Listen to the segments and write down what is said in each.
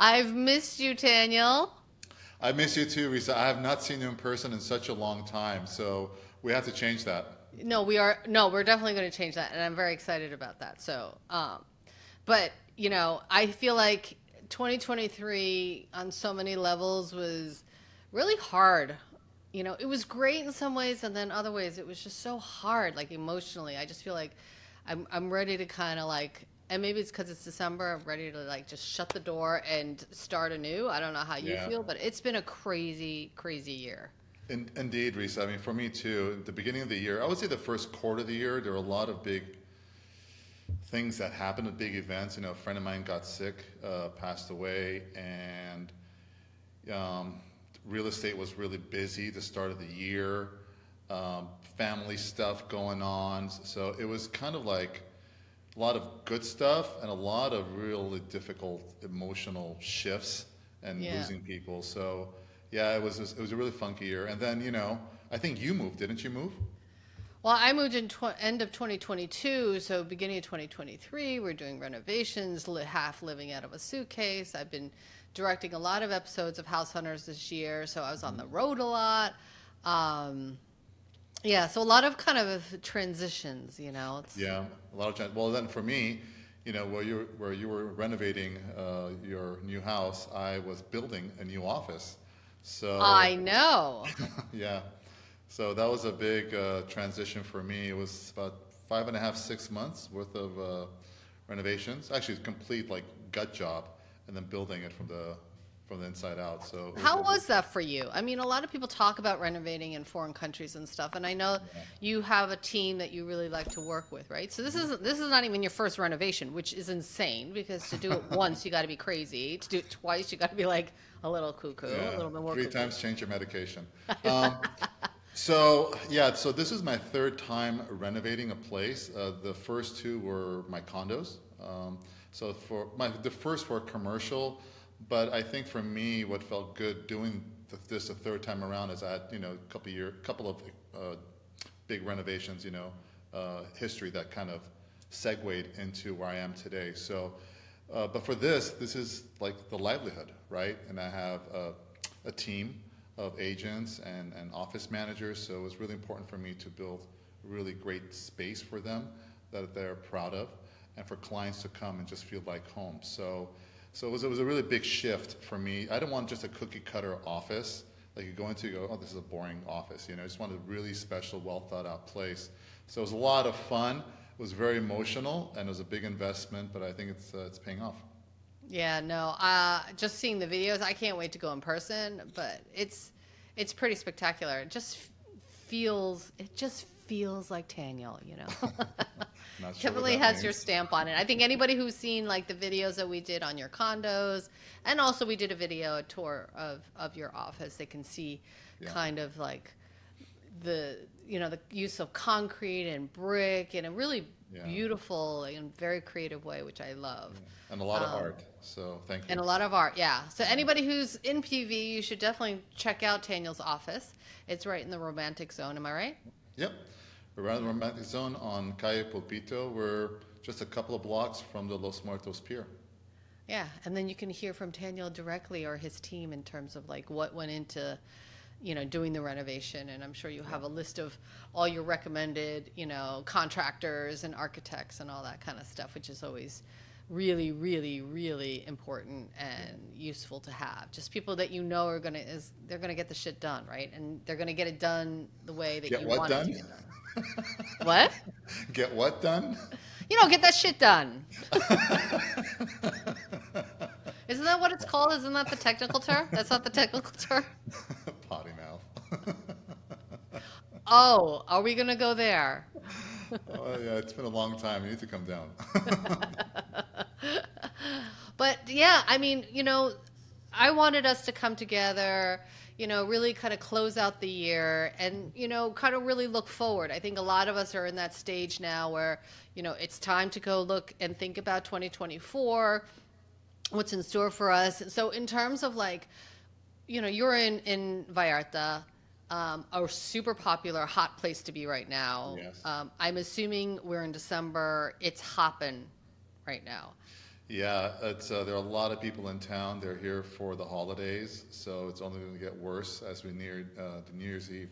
I've missed you, Daniel. I miss you too, Risa. I have not seen you in person in such a long time, so we have to change that. No, we're definitely going to change that, and I'm very excited about that. But I feel like 2023 on so many levels was really hard. It was great in some ways, and then other ways it was just so hard, like emotionally. I just feel like I'm ready to kind of like, and maybe it's because it's December. I'm ready to like just shut the door and start anew. I don't know how you Yeah, feel, but it's been a crazy, crazy year. indeed, Risa. I mean, for me too, at the beginning of the year, I would say the first quarter of the year, there were a lot of big things that happened, big events. A friend of mine got sick, passed away, and um, real estate was really busy the start of the year. Family stuff going on. So it was kind of like a lot of good stuff and a lot of really difficult emotional shifts and Yeah. losing people. So yeah, it was a really funky year. And then I think you moved, didn't you move? Well, I moved in end of 2022, so beginning of 2023, we're doing renovations, half living out of a suitcase. I've been directing a lot of episodes of House Hunters this year, so I was on the road a lot. Um, yeah, so a lot of kind of transitions. It's Yeah, a lot of times. Well, then for me, where you were renovating your new house, I was building a new office. So I know. yeah, so that was a big transition for me. It was about 5.5, 6 months worth of renovations. Actually, a complete like gut job, and then building it from the inside out. So it was, How it was was that for you? I mean, a lot of people talk about renovating in foreign countries and stuff, and I know yeah. you have a team that you really like to work with, right? So this is not even your first renovation, which is insane because to do it once you got to be crazy. To do it twice, you got to be like a little cuckoo, a Yeah, little bit more three cuckoo. times change your medication. Um, so yeah, so this is my third time renovating a place. The first two were my condos. So the first were commercial, but I think for me, what felt good doing this a third time around is I had couple of big renovations, history that kind of segued into where I am today. So, but for this is like the livelihood, right? And I have a team of agents and office managers, so it was really important for me to build really great space for them that they're proud of, and for clients to come and just feel like home. So it was a really big shift for me. I didn't want just a cookie cutter office. Like you go into, you go, oh, this is a boring office. I just wanted a really special, well thought out place. So it was a lot of fun. It was very emotional, and it was a big investment, but I think it's paying off. Yeah, no. Just seeing the videos, I can't wait to go in person, but it's pretty spectacular. It just feels like Taniel. Not sure what Definitely that has your means. stamp on it. I think anybody who's seen like the videos that we did on your condos, and also we did a video a tour of your office, they can see Yeah, kind of like the use of concrete and brick in a really yeah, beautiful and very creative way, which I love. yeah. And a lot of Um, art. So thank and you. a lot of art, yeah. So Yeah. anybody who's in PV, you should definitely check out Daniel's office. It's right in the romantic zone, am I right? Yep. We're around the romantic zone on Calle Pulpito. We're just a couple of blocks from the Los Muertos Pier. Yeah, and then you can hear from Daniel directly or his team in terms of like what went into, doing the renovation. And I'm sure you Yeah. have a list of all your recommended, contractors and architects and all that kind of stuff, which is always really, really, really important Yeah. and useful to have. Just people that they're gonna get the shit done, right? And they're gonna get it done the way that Get you what want it to done? get done. What? Get what done? Get that shit done. Isn't that what it's called? Isn't that the technical term? That's not the technical term. Potty mouth. Oh, are we gonna go there? Oh yeah, it's been a long time. You need to come down. But yeah, I mean, I wanted us to come together, really kind of close out the year and, kind of really look forward. I think a lot of us are in that stage now where, it's time to go look and think about 2024, what's in store for us. So in terms of like, you're in Vallarta, a super popular hot place to be right now. Yes. I'm assuming we're in December. It's hopping right now. Yeah, there are a lot of people in town. They're here for the holidays, so it's only going to get worse as we near the New Year's Eve.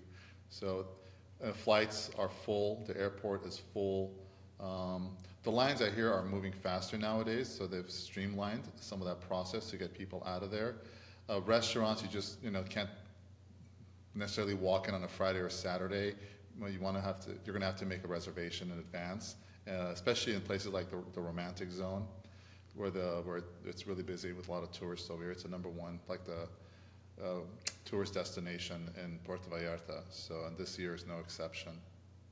So flights are full. The airport is full. The lines I hear are moving faster nowadays, so they've streamlined some of that process to get people out of there. Restaurants, you just can't necessarily walk in on a Friday or Saturday. Well, you're going to have to make a reservation in advance, especially in places like the romantic zone, where it's really busy with a lot of tourists over here. It's the number one, like the tourist destination in Puerto Vallarta. So, and this year is no exception.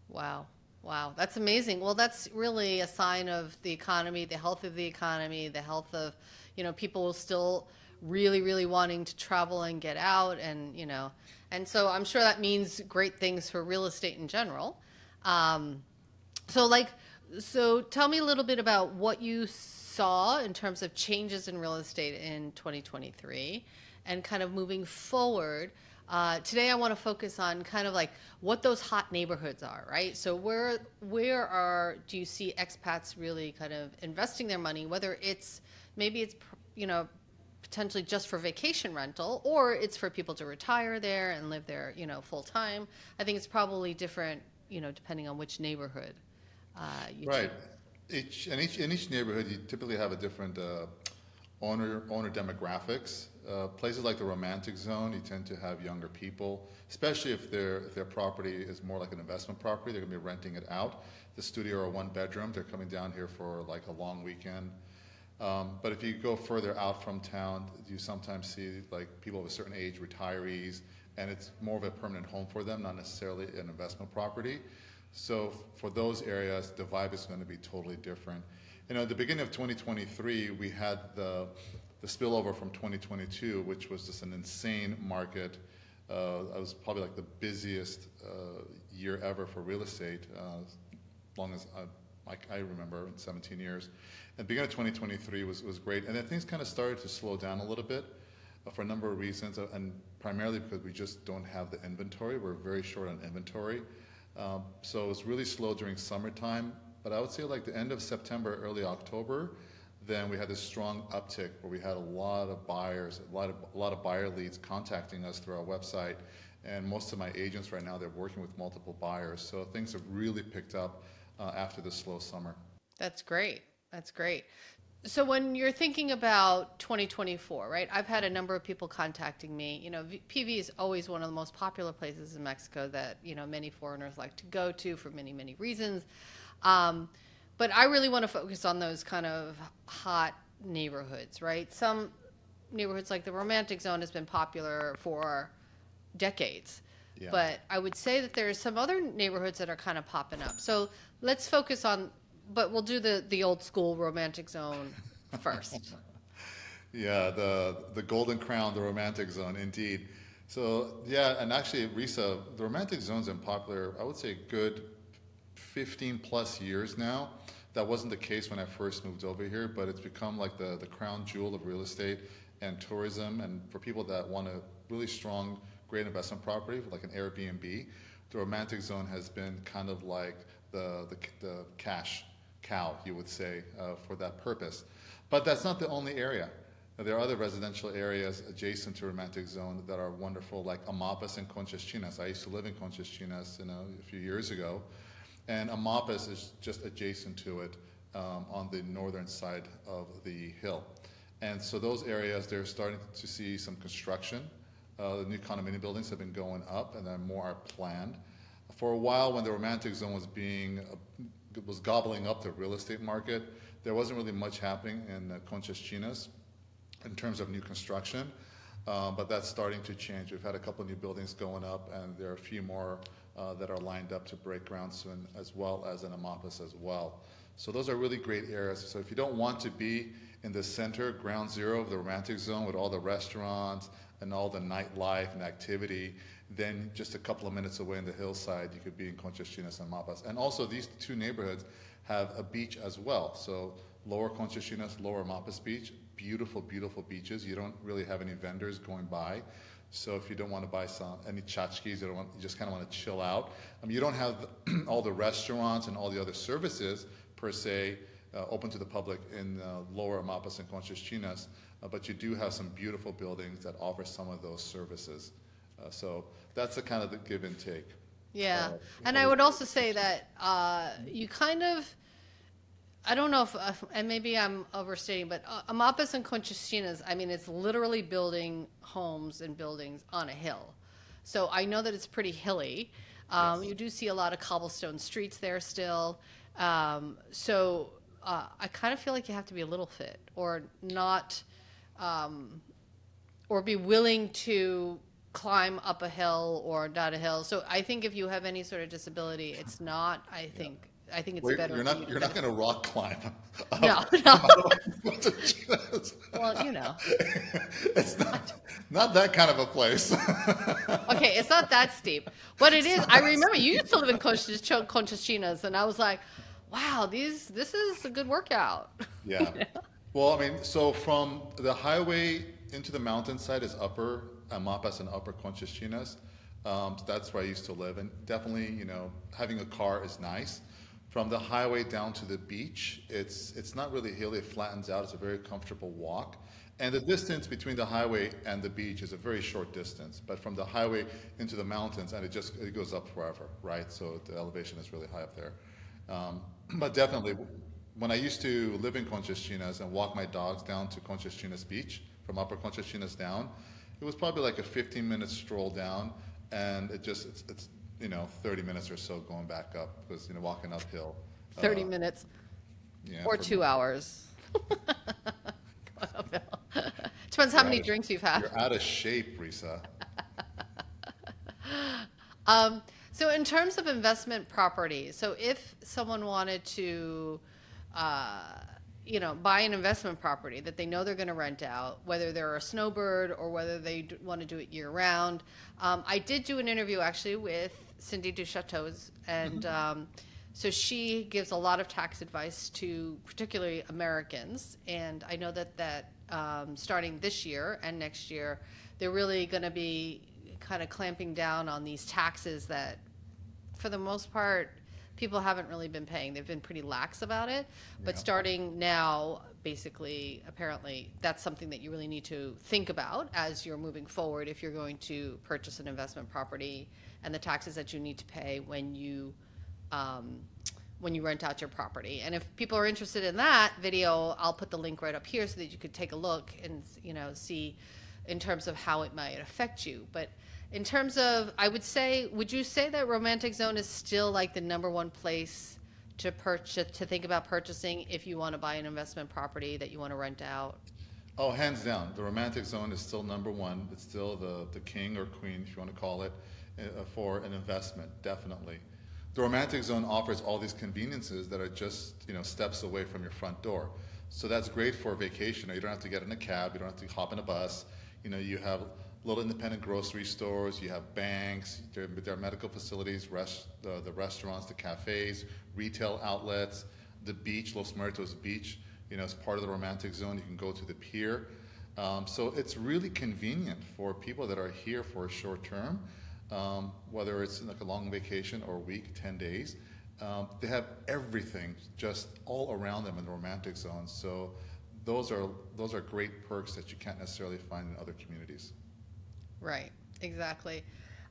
Wow. Wow. That's amazing. Well, that's really a sign of the economy, the health of the economy, the health of, people still really, really wanting to travel and get out and so I'm sure that means great things for real estate in general. Um, so like, so tell me a little bit about what you saw in terms of changes in real estate in 2023 and kind of moving forward. Today I want to focus on kind of like what those hot neighborhoods are, right? So do you see expats really kind of investing their money, whether maybe it's, potentially just for vacation rental, or it's for people to retire there and live there, full time. I think it's probably different, depending on which neighborhood you choose. Right. In each neighborhood, you typically have a different owner demographics. Places like the romantic zone, you tend to have younger people, especially if their property is more like an investment property. They're going to be renting it out. The studio or one bedroom, they're coming down here for like a long weekend. But if you go further out from town, you sometimes see like people of a certain age, retirees, and it's more of a permanent home for them, not necessarily an investment property. So for those areas, the vibe is going to be totally different. At the beginning of 2023, we had the spillover from 2022, which was just an insane market. It was probably like the busiest year ever for real estate, as long as I remember, in 17 years. And the beginning of 2023 was great. And then things kind of started to slow down a little bit for a number of reasons, and primarily because we just don't have the inventory. We're very short on inventory. So it was really slow during summertime. But I would say like the end of September, early October, then we had this strong uptick where we had a lot of buyers, a lot of buyer leads contacting us through our website. And most of my agents right now, they're working with multiple buyers. So things have really picked up after the slow summer. That's great. That's great. So when you're thinking about 2024, right? I've had a number of people contacting me. PV is always one of the most popular places in Mexico that, many foreigners like to go to for many, many reasons. But I really want to focus on those kind of hot neighborhoods, right? Some neighborhoods like the romantic zone has been popular for decades. Yeah. But I would say that there's some other neighborhoods that are kind of popping up. So let's focus on, but we'll do the old school romantic zone first. Yeah, the Golden Crown, the romantic zone, indeed. So yeah, and actually, Risa, the romantic zone's been popular, I would say, a good 15 plus years now. That wasn't the case when I first moved over here, but it's become like the crown jewel of real estate and tourism. And for people that want a really strong, great investment property, like an Airbnb, the romantic zone has been kind of like the cash cow, you would say, for that purpose. But that's not the only area. There are other residential areas adjacent to romantic zone that are wonderful, like Amapas and Conchas Chinas. I used to live in Conchas Chinas, a few years ago, and Amapas is just adjacent to it on the northern side of the hill. And so those areas, they're starting to see some construction. The new condominium buildings have been going up, and then more are planned. For a while, when the romantic zone was gobbling up the real estate market, there wasn't really much happening in Conchas Chinas in terms of new construction, but that's starting to change. We've had a couple of new buildings going up, and there are a few more that are lined up to break ground soon, as well as in Amapas as well. So those are really great areas. So if you don't want to be in the center, ground zero of the romantic zone with all the restaurants and all the nightlife and activity, then just a couple of minutes away in the hillside, you could be in Conchas Chinas and Mapas. And also these two neighborhoods have a beach as well. So lower Conchas Chinas, lower Mapas Beach, beautiful, beautiful beaches. You don't really have any vendors going by. So if you don't want to buy any tchotchkes, you just kind of want to chill out. You don't have all the restaurants and all the other services per se open to the public in Lower Amapas and Conchas Chinas, but you do have some beautiful buildings that offer some of those services. So that's the kind of the give and take. Yeah. Uh, And I would also say that you kind of, I don't know if, and maybe I'm overstating, but Amapas and Conchistinas, I mean, it's literally building homes and buildings on a hill. So I know that it's pretty hilly. Yes. You do see a lot of cobblestone streets there still. I kind of feel like you have to be a little fit or not, or be willing to climb up a hill or down a hill. So I think if you have any sort of disability, it's not, I think it's Wait, better. you're not going to rock climb. No, up- no. Well, It's not that kind of a place. Okay, it's not that steep, but it is. I remember you used to live in Conchistinas, and I was like, wow, this is a good workout. Yeah. Well, I mean, so from the highway into the mountainside is upper Amapas and upper Conchas Chinas. That's where I used to live. And definitely, having a car is nice. From the highway down to the beach, it's not really hilly, it flattens out. It's a very comfortable walk. And the distance between the highway and the beach is a very short distance. But from the highway into the mountains, and it goes up forever, right? So the elevation is really high up there. But definitely, when I used to live in Conchas Chinas and walk my dogs down to Conchas Chinas Beach, from Upper Conchas Chinas down, it was probably like a 15-minute stroll down, and it's 30 minutes or so going back up because walking uphill. 30 minutes Yeah, or 2 hours. Depends how many drinks you've had. You're out of shape, Risa. So in terms of investment property, so if someone wanted to, buy an investment property that they know they're going to rent out, whether they're a snowbird or whether they want to do it year round, I did do an interview actually with Cindy Duchateau's, and so she gives a lot of tax advice to particularly Americans, and I know that starting this year and next year, they're really going to be kind of clamping down on these taxes that, for the most part, people haven't really been paying. They've been pretty lax about it. But Yeah. starting now, basically, apparently, that's something that you really need to think about as you're moving forward if you're going to purchase an investment property and the taxes that you need to pay when you rent out your property. And if people are interested in that video, I'll put the link right up here so that you could take a look and see in terms of how it might affect you. But in terms of, would you say that Romantic Zone is still like the number one place to think about purchasing if you want to buy an investment property that you want to rent out? Oh, hands down, the Romantic Zone is still number one. It's still the king or queen, if you want to call it, for an investment, definitely. The Romantic Zone offers all these conveniences that are just steps away from your front door. So that's great for a vacation. You don't have to get in a cab. You don't have to hop in a bus. You have little independent grocery stores. You have banks. There are medical facilities, the restaurants, the cafes, retail outlets, the beach, Los Muertos Beach. As part of the Romantic Zone, you can go to the pier. So it's really convenient for people that are here for a short term. Whether it's like a long vacation or a week, 10 days, they have everything just all around them in the Romantic Zone. So those are great perks that you can't necessarily find in other communities. Right, exactly.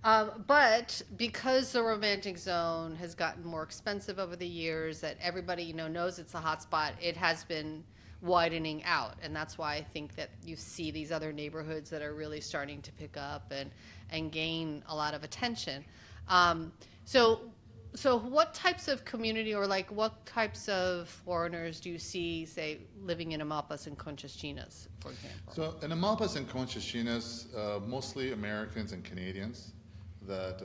But because the Romantic Zone has gotten more expensive over the years, that everybody knows it's a hot spot, it has been widening out, and that's why I think that you see these other neighborhoods that are really starting to pick up and gain a lot of attention. So what types of community or what types of foreigners do you see, say, living in Amapas and Conchas Chinas, for example? So in Amapas and Conchas Chinas, mostly Americans and Canadians that,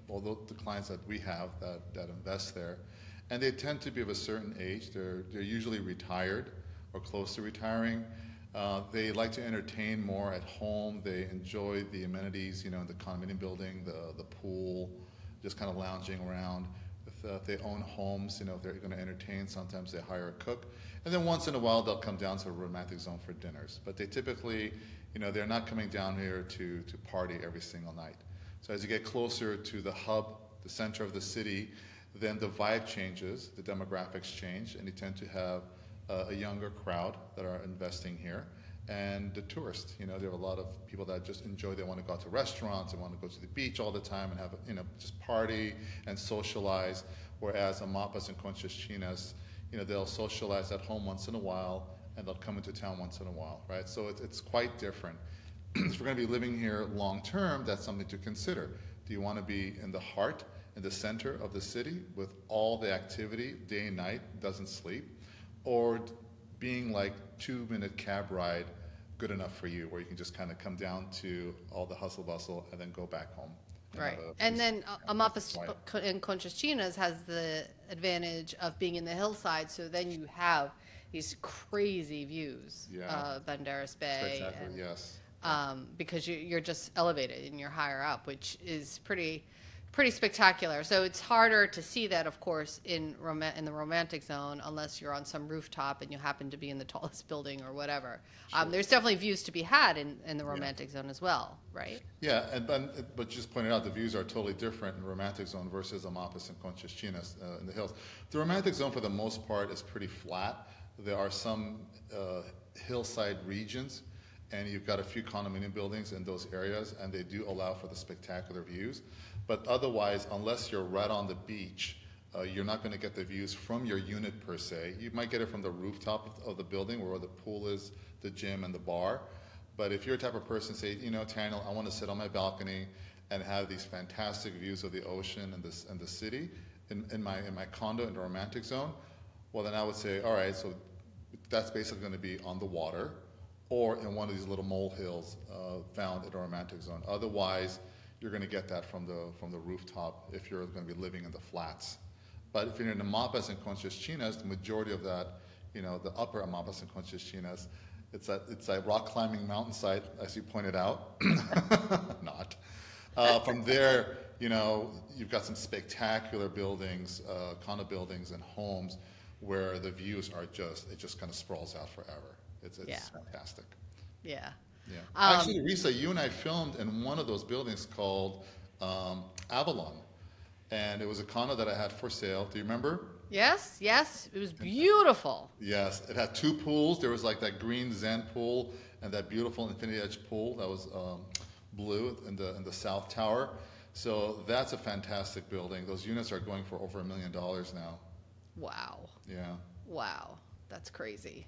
although the clients that we have that invest there, and they tend to be of a certain age. They're usually retired or close to retiring. They like to entertain more at home. They enjoy the amenities, in the condominium building, the pool, just kind of lounging around. If they own homes, if they're going to entertain, sometimes they hire a cook. And then once in a while, they'll come down to a Romantic Zone for dinners. But they typically, they're not coming down here to party every single night. So as you get closer to the hub, the center of the city, then the vibe changes, the demographics change, and you tend to have a younger crowd that are investing here, and the tourists. There are a lot of people that just enjoy. They want to go out to restaurants, they want to go to the beach all the time and have just party and socialize. Whereas Amapas and Conchas Chinas, they'll socialize at home once in a while, and they'll come into town once in a while, right? So it's quite different. If we're going to be living here long term, that's something to consider. Do you want to be in the heart, in the center of the city with all the activity day and night, doesn't sleep? Or being like 2-minute cab ride good enough for you, where you can just kind of come down to all the hustle bustle and then go back home? Right. And then Amapas and Conchas Chinas has the advantage of being in the hillside, so then you have these crazy views of Banderas Bay. Spectacular, yes. Because you're just elevated and you're higher up, which is pretty spectacular. So it's harder to see that, of course, in the romantic zone, unless you're on some rooftop and you happen to be in the tallest building or whatever. Sure. There's definitely views to be had in the romantic zone as well, right? Yeah, but just pointed out, the views are totally different in the romantic zone versus Amapas and Conchas Chinas in the hills. The romantic zone, for the most part, is pretty flat. There are some hillside regions, and you've got a few condominium buildings in those areas, and they do allow for the spectacular views. But otherwise, unless you're right on the beach, you're not going to get the views from your unit per se. You might get it from the rooftop of the building where the pool is, the gym, and the bar. But if you're a type of person, say, Taniel, I want to sit on my balcony and have these fantastic views of the ocean and the city in my condo in the romantic zone, well, then I would say, all right, so that's basically going to be on the water or in one of these little molehills found in a romantic zone. Otherwise, you're going to get that from the rooftop if you're going to be living in the flats. But if you're in the Amapas and Conchas Chinas, the majority of that, the upper Amapas and Conchas Chinas, it's a rock climbing mountainside, as you pointed out. Not. From there, you've got some spectacular buildings, condo buildings and homes where the views are it just kind of sprawls out forever. It's fantastic. Yeah. Yeah. Actually, Risa, you and I filmed in one of those buildings called Avalon. And it was a condo that I had for sale. Do you remember? Yes. It was beautiful. Yes. It had 2 pools. There was like that green Zen pool and that beautiful Infinity Edge pool that was blue in the South Tower. So that's a fantastic building. Those units are going for over $1 million now. Wow. Yeah. Wow. That's crazy.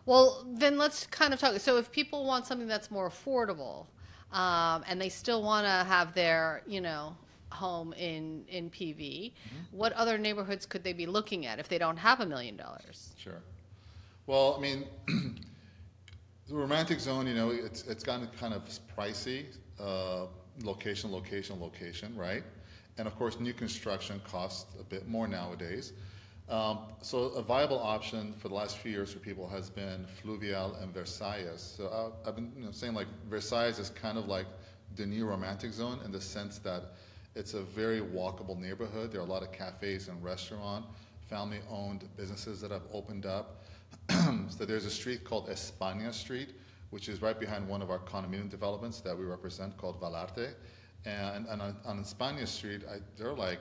Well, then let's kind of talk. So if people want something that's more affordable, and they still want to have their, home in PV, what other neighborhoods could they be looking at if they don't have $1 million? Sure. Well, I mean, the romantic zone, it's gotten kind of pricey, location, right? And of course, new construction costs a bit more nowadays. So a viable option for the last few years for people has been Fluvial and Versailles. So I've been saying like Versailles is kind of like the new romantic zone in the sense that it's a very walkable neighborhood. There are a lot of cafes and restaurants, family-owned businesses that have opened up. So there's a street called España Street, which is right behind one of our condominium developments that we represent called Vallarta. And on España Street, there are like,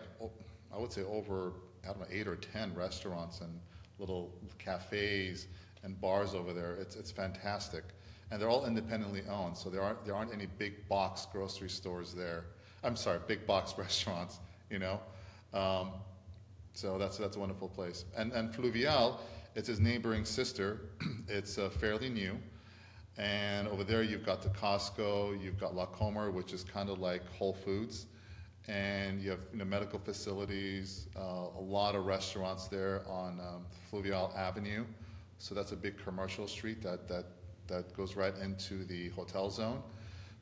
I would say over, 8 or 10 restaurants and little cafes and bars over there. It's fantastic. And they're all independently owned, so there aren't any big box grocery stores there. I'm sorry, big box restaurants, So that's a wonderful place. And Fluvial, it's his neighboring sister. It's fairly new. And over there you've got the Costco, you've got La Comer, which is kind of like Whole Foods. And you have medical facilities, a lot of restaurants there on Fluvial Avenue. So that's a big commercial street that goes right into the hotel zone.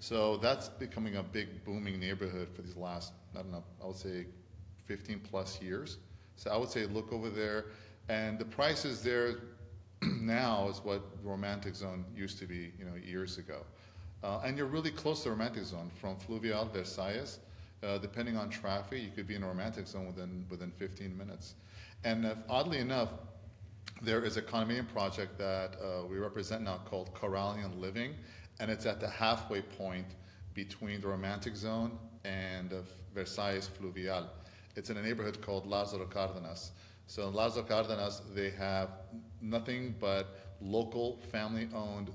So that's becoming a big booming neighborhood for these last, I would say 15 plus years. So I would say look over there. And the prices there now is what the romantic zone used to be, years ago. And you're really close to the romantic zone from Fluvial, Versailles. Depending on traffic, you could be in a romantic zone within 15 minutes. And oddly enough, there is a condominium project that we represent now called Corallian Living, and it's at the halfway point between the romantic zone and Versailles Fluvial. It's in a neighborhood called Lázaro Cárdenas. So in Las Cardenas, they have nothing but local family-owned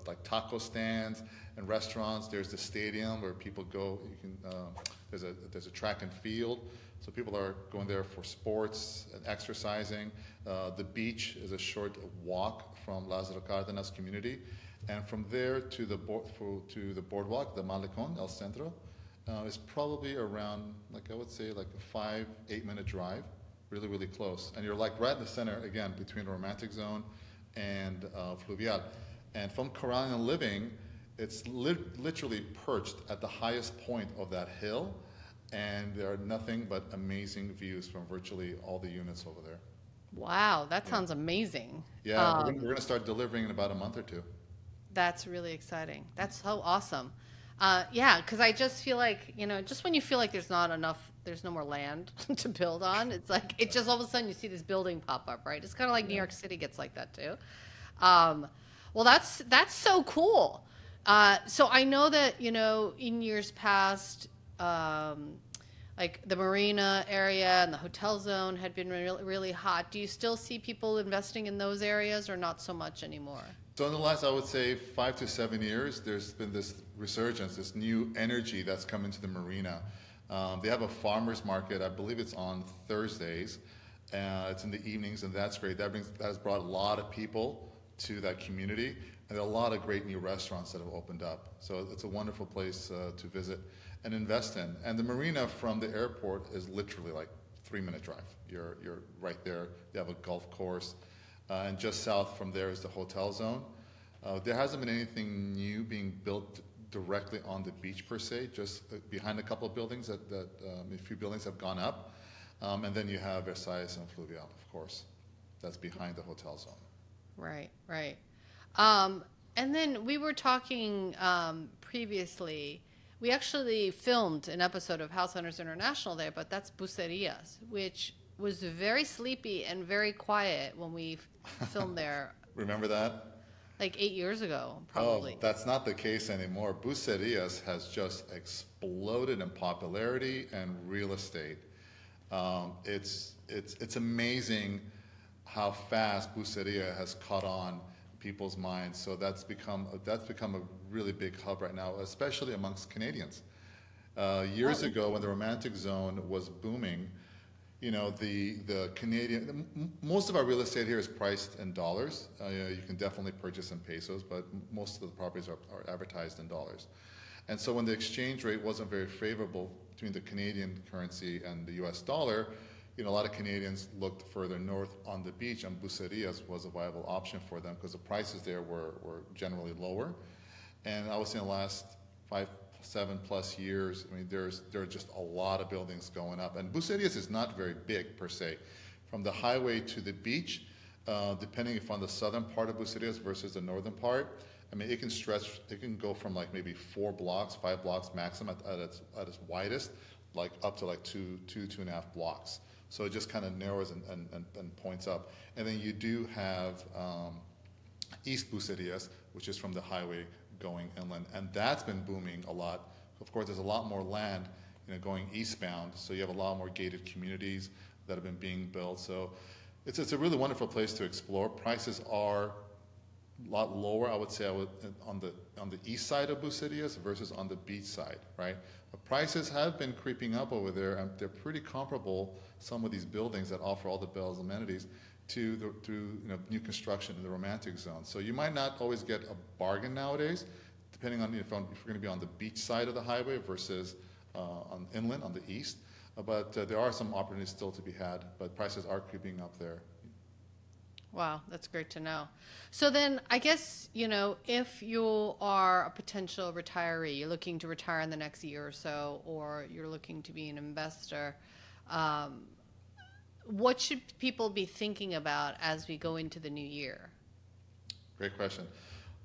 like taco stands and restaurants. There's the stadium where people go. You can there's a track and field, so people are going there for sports and exercising. The beach is a short walk from Lázaro Cárdenas community, and from there to the boardwalk, the Malecón, El Centro, is probably around, like I would say, like a 5-8 minute drive, really, really close. And you're like right in the center, again, between the romantic zone and Fluvial. And from Corralian Living, it's literally perched at the highest point of that hill, and there are nothing but amazing views from virtually all the units over there. Wow, that Yeah, sounds amazing. yeah, we're gonna start delivering in about a month or two. That's really exciting. That's so awesome. Yeah, because I just feel like, just when you feel like there's not enough, there's no more land to build on, it's like, it just all of a sudden you see this building pop up, right? It's kind of like New Yeah. York City gets like that too. Um, well, that's so cool. So I know that, in years past, like the marina area and the hotel zone had been really, really hot. Do you still see people investing in those areas or not so much anymore? So in the last, I would say, 5 to 7 years, there's been this resurgence, this new energy that's come into the marina. They have a farmers market. I believe it's on Thursdays. It's in the evenings, and that's great. That has brought a lot of people to that community, and there are a lot of great new restaurants that have opened up. So it's a wonderful place to visit and invest in. And the marina from the airport is literally like 3 minute drive. You're right there. They have a golf course. And just south from there is the hotel zone. There hasn't been anything new being built directly on the beach per se, just behind a couple of buildings a few buildings have gone up. And then you have Versailles and Fluvial, of course. That's behind the hotel zone. Right, right. And then we were talking previously. We actually filmed an episode of House Hunters International there, but that's Bucerias, which was very sleepy and very quiet when we filmed there, Remember that? like 8 years ago, Oh, probably. that's not the case anymore. Bucerias has just exploded in popularity and real estate. It's amazing how fast Buceria has caught on people's minds. So that's become a really big hub right now, especially amongst Canadians. Years ago, when the Romantic Zone was booming, the Canadian, most of our real estate here is priced in dollars. You can definitely purchase in pesos, but most of the properties are advertised in dollars. And so when the exchange rate wasn't very favorable between the Canadian currency and the US dollar, a lot of Canadians looked further north on the beach, and Bucerias was a viable option for them because the prices there were generally lower. And I would say in the last 5-7+ years, I mean, there are just a lot of buildings going up. And Bucerias is not very big per se. From the highway to the beach, depending if on the southern part of Bucerias versus the northern part, I mean, it can go from like maybe 4 blocks, 5 blocks maximum at its widest, like up to like 2.5 blocks. So it just kind of narrows and points up. And then you do have East Bucerias, which is from the highway going inland, and that's been booming a lot. Of course, there's a lot more land, going eastbound, so you have a lot more gated communities that have been being built. So it's a really wonderful place to explore. Prices are a lot lower, I would say, on the east side of Bucerias versus on the beach side, right? But prices have been creeping up over there, and they're pretty comparable. Some of these buildings that offer all the bells and amenities to new construction in the Romantic Zone. So you might not always get a bargain nowadays, depending on if you're going to be on the beach side of the highway versus on inland on the east. But there are some opportunities still to be had, but prices are creeping up there. Wow, that's great to know. So then I guess, if you are a potential retiree, you're looking to retire in the next year or so, or you're looking to be an investor, what should people be thinking about as we go into the new year? Great question.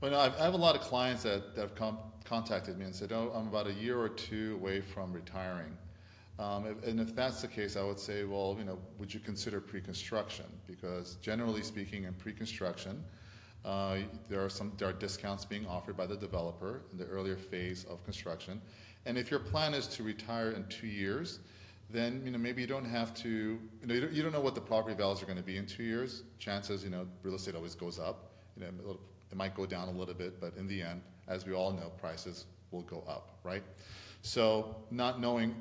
Well, I have a lot of clients that have contacted me and said, "Oh, I'm about a year or two away from retiring." And if that's the case, I would say, well, would you consider pre-construction? Because generally speaking, in pre-construction, there are discounts being offered by the developer in the earlier phase of construction. And if your plan is to retire in 2 years, then maybe you don't have to. You don't know what the property values are going to be in 2 years. Chances, real estate always goes up. It might go down a little bit, but in the end, as we all know, prices will go up, right? So not knowing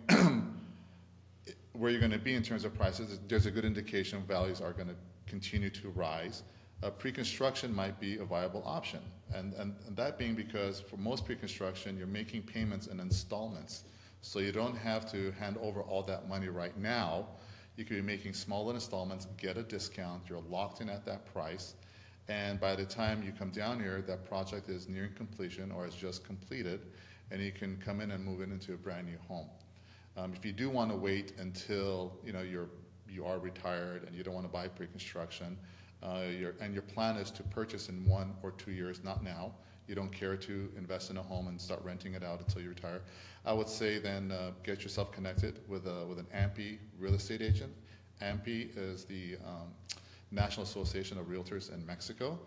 where you're going to be in terms of prices, there's a good indication values are going to continue to rise. Pre-construction might be a viable option, and that being because for most pre-construction, you're making payments in installments, so you don't have to hand over all that money right now. You could be making smaller installments, get a discount, you're locked in at that price, and by the time you come down here, that project is nearing completion or is just completed, and you can come in and move it into a brand new home. If you do want to wait until you are retired and you don't want to buy pre-construction, and your plan is to purchase in 1 or 2 years, not now, you don't care to invest in a home and start renting it out until you retire, I would say then get yourself connected with an AMPI real estate agent. AMPI is the National Association of Realtors in Mexico,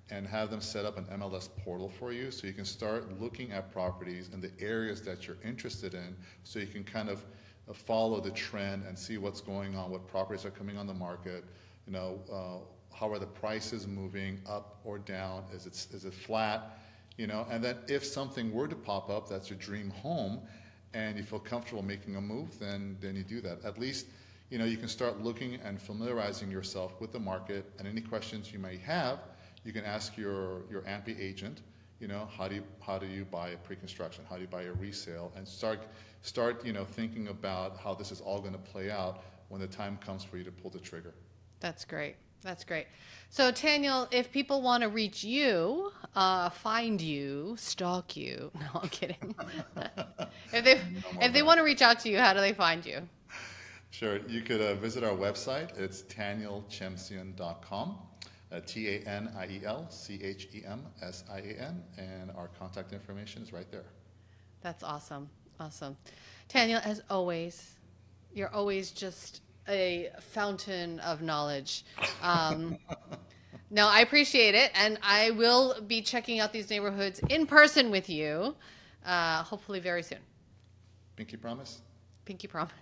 and have them set up an MLS portal for you so you can start looking at properties in the areas that you're interested in, so you can kind of follow the trend and see what's going on, what properties are coming on the market, how are the prices moving up or down, is it flat, and then if something were to pop up that's your dream home and you feel comfortable making a move, then you do that. At least you can start looking and familiarizing yourself with the market, and any questions you may have, you can ask your AMPI agent, how do you buy a pre-construction, how do you buy a resale, and start thinking about how this is all going to play out when the time comes for you to pull the trigger. That's great. That's great. So, Daniel, if people want to reach you, find you, stalk you, no, I'm kidding. if they want to reach out to you, how do they find you? Sure. You could visit our website. It's TanielChemsian.com, TanielChemsian, and our contact information is right there. That's awesome. Awesome. Daniel, as always, you're always just a fountain of knowledge. No, I appreciate it, and I will be checking out these neighborhoods in person with you, hopefully very soon. Pinky promise? Pinky promise.